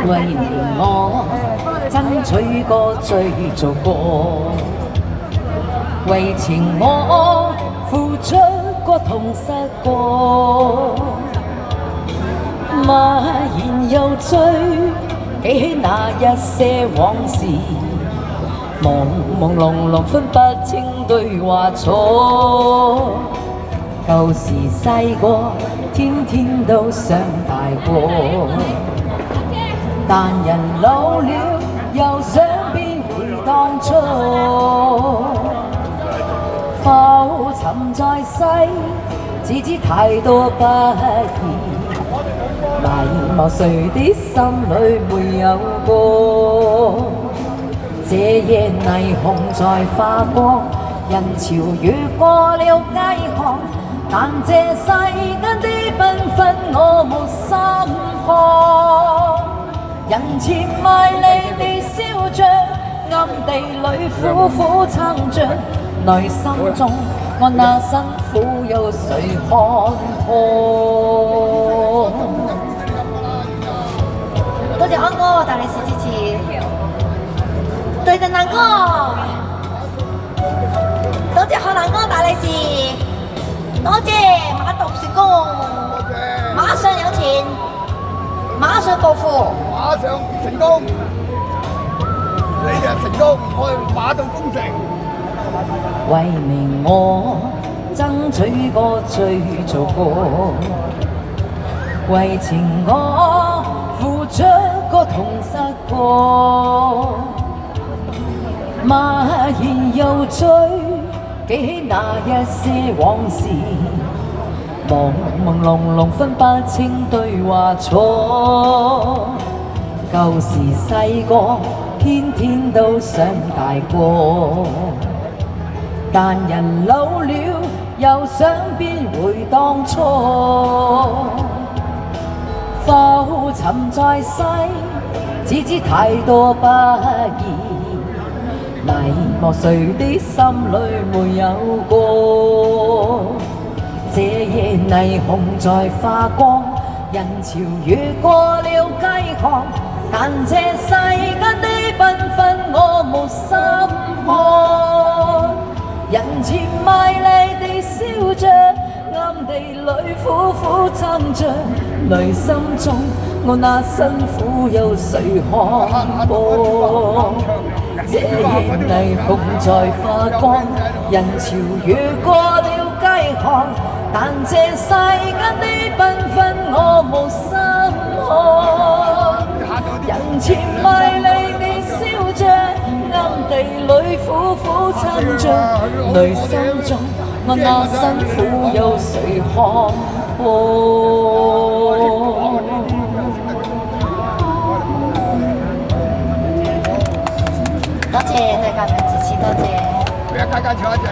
為你我爭取過追逐過，為情我付出過痛失過，默然又醉，記起那一些往事，朦朦朧朧分不清對或錯。舊時細個，天天都想大過，但人老了，又想變回當初。浮沉在世，只知太多不易，迷茫誰的心裏沒有過？這夜霓虹在發光，人潮越過了街巷，但這世間的繽紛我沒心看。人前賣力地笑着，暗地裏苦苦撐着，內心中我那辛苦有誰看破？多謝安哥大利是支持，對陣南哥，多謝海南哥大利是，多謝馬讀成功，馬上有錢，馬上暴富，馬上成功，你嘅成功，我馬到功成。為你我爭取過追逐過，為情我付出過痛失過，默然又醉，記起那一些往事，朦朦朧朧分不清對或錯。舊時細個，天天都想大過，但人老了，又想變回當初。浮沉在世，只知太多不易，迷茫誰的心裏沒有過？這夜霓虹在發光，人潮越過了街巷，但這世間的繽紛我沒心看。人前賣力地笑着，暗地裏苦苦撐着，內心中我那辛苦有誰看破？這夜霓虹在發光，人潮越過了街巷，但這世間的繽紛我無心看。人前賣力地笑着，暗地裏苦苦撐着，內心中我那辛苦有誰看破？多謝對家人支持，多謝。俾阿佳佳唱一隻。